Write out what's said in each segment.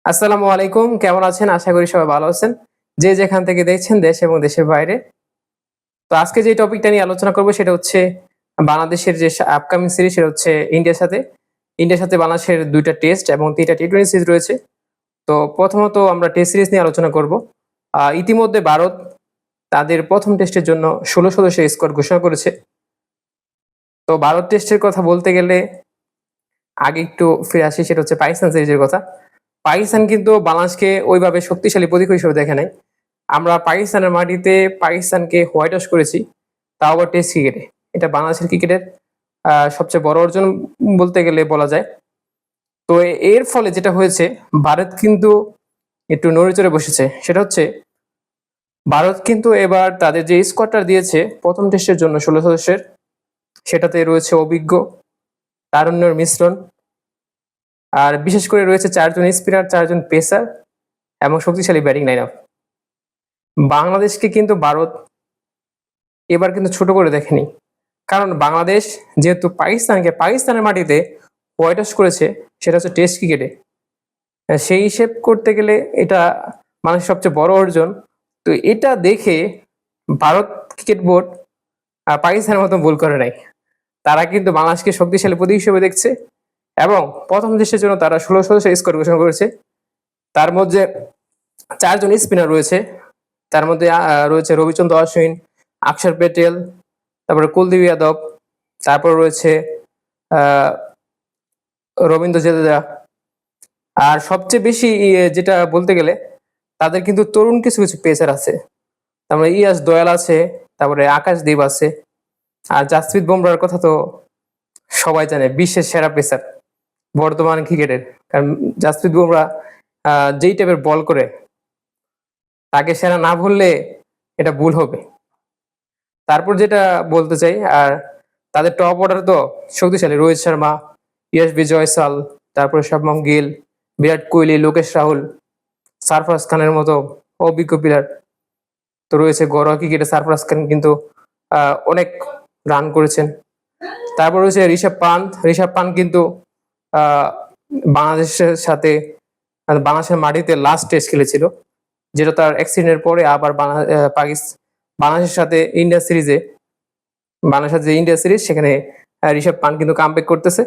আসসালামু আলাইকুম। কেমন আছেন? আশা করি সবাই ভালো আছেন। যে যেখান থেকে দেখছেন দেশ এবং দেশের বাইরে। তো আজকে যে টপিকটা নিয়ে আলোচনা করব সেটা হচ্ছে বাংলাদেশের যে আপকামিং সিরিজ সেটা হচ্ছে ইন্ডিয়ার সাথে। ইন্ডিয়ার সাথে বাংলাদেশের ২ টা টেস্ট এবং ৩ টা টি-20 সিরিজ রয়েছে। তো প্রথমত আমরা টেস্ট সিরিজ নিয়ে আলোচনা করব। ইতিমধ্যে ভারত তাদের ১ম টেস্টের জন্য ১৬ সদস্যের স্কোয়াড ঘোষণা করেছে। তো ভারত টেস্টের কথা বলতে গেলে আগে একটু ফিরে আসি সেটা হচ্ছে পাকিস্তান সিরিজের কথা। পাকিস্তান কিন্তু বাংলাদেশকে ওইভাবে শক্তিশালী প্রতিপক্ষ হিসেবে দেখে নাই। আমরা পাকিস্তানের মাটিতে পাকিস্তানকে হোয়াইট ওয়াশ করেছি, তাও আবার টেস্ট ক্রিকেটে। এটা বাংলাদেশের ক্রিকেটের সবচেয়ে বড় অর্জন বলতে গেলে বলা যায়। তো এর ফলে যেটা হয়েছে ভারত কিন্তু একটু নড়েচড়ে বসেছে। সেটা হচ্ছে ভারত কিন্তু এবার তাদের যে স্কোয়াডটা দিয়েছে ১ম টেস্টের জন্য ১৬ সদস্যের, সেটাতে রয়েছে অভিজ্ঞ, তারুণ্যের মিশ্রণ। আর বিশেষ করে রয়েছে ৪ জন স্পিনার, ৪ জন পেসার এবং শক্তিশালী ব্যাটিং লাইন আপ। বাংলাদেশকে কিন্তু ভারত এবার কিন্তু ছোট করে দেখেনি। কারণ বাংলাদেশ যেহেতু পাকিস্তানের মাটিতে হোয়াইট ওয়াশ করেছে, সেটা হচ্ছে টেস্ট ক্রিকেটে। সেই হিসেব করতে গেলে এটা বাংলাদেশের সবচেয়ে বড় অর্জন। তো এটা দেখে ভারত ক্রিকেট বোর্ড পাকিস্তানের মতো ভুল করে নাই। তারা কিন্তু বাংলাদেশকে শক্তিশালী প্রতীক হিসেবে দেখছে এবং ১ম টেস্টের জন্য তারা ১৬ সদস্যের স্কোয়াড ঘোষণা করেছে। তার মধ্যে ৪ জন স্পিনার রয়েছে। তার মধ্যে রয়েছে রবিচন্দ্র অশ্বিন, অক্ষর প্যাটেল, তারপরে কুলদীপ যাদব, তারপর রয়েছে আ রবীন্দ্র জাদেজা। আর সবচেয়ে বেশি যেটা বলতে গেলে তাদের কিন্তু তরুণ কিছু পেসার আছে। তারপরে ইয়াস দয়াল আছে, তারপরে আকাশদীপ আছে। আর জাসপ্রীত বুমরাহর কথা তো সবাই জানে, বিশ্বের সেরা পেসার বর্তমান ক্রিকেটের। কারণ জাসপ্রীত বুমরাহ যেই টাইপের বল করে, তাকে সেরা না বললে এটা ভুল হবে। তারপর যেটা বলতে চাই, আর তাদের টপ অর্ডার তো শক্তিশালী। রোহিত শর্মা, ইয়াশবি জয়সাল, তারপরে শুভমন গিল, বিরাট কোহলি, লোকেশ রাহুল, সারফরাজ খানের মতো অভিজ্ঞ প্লেয়ার তো রয়েছে। ঘরোয়া ক্রিকেটে সারফরাজ খান কিন্তু অনেক রান করেছেন। তারপর রয়েছে ঋষভ পান্থ কিন্তু আহ, বাংলাদেশের সাথে বাংলাদেশের মাটিতে লাস্ট টেস্ট খেলেছিল, যেটা তার অ্যাক্সিডেন্টের পরে আবার বাংলাদেশের সাথে বাংলাদেশের যে ইন্ডিয়া সিরিজ সেখানে ঋষভ পান্থ কিন্তু কামব্যাক করতেছে।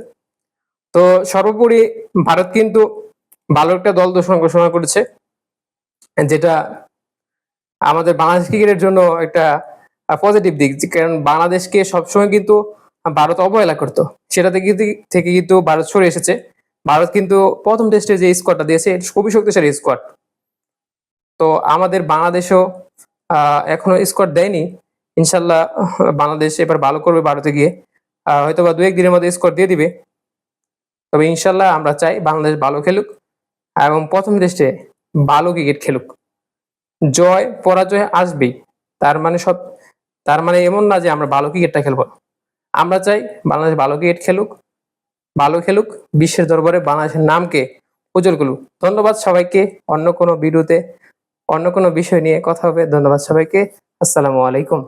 তো সর্বোপরি ভারত কিন্তু ভালো একটা দল ঘোষণা করেছে, যেটা আমাদের বাংলাদেশ ক্রিকেটের জন্য একটা পজিটিভ দিক। কারণ বাংলাদেশকে সবসময় কিন্তু ভারত অবহেলা করতো, সেটা থেকে কিন্তু ভারত সরে এসেছে। ভারত কিন্তু ১ম টেস্টে যে স্কোয়াডটা দিয়েছে এটা খুবই শক্তিশালী স্কোয়াড। তো আমাদের বাংলাদেশও এখনো স্কোয়াড দেয়নি। ইনশাল্লাহ বাংলাদেশ এবার ভালো করবে ভারতে গিয়ে। হয়তোবা ২-১ দিনের মধ্যে স্কোয়াড দিয়ে দিবে। তবে ইনশাল্লাহ আমরা চাই বাংলাদেশ ভালো খেলুক এবং ১ম টেস্টে ভালো ক্রিকেট খেলুক। জয় পরাজয় আসবেই। তার মানে তার মানে এমন না যে আমরা ভালো ক্রিকেটটা খেলবো না। আমরা চাই বাংলাদেশ ভালো ক্রিকেট খেলুক, বিশ্বের দরবারে বাংলাদেশের নামকে উজ্জ্বল করুক। ধন্যবাদ সবাইকে। অন্য কোনো ভিডিওতে অন্য কোনো বিষয় নিয়ে কথা হবে। ধন্যবাদ সবাইকে। আসসালামু আলাইকুম।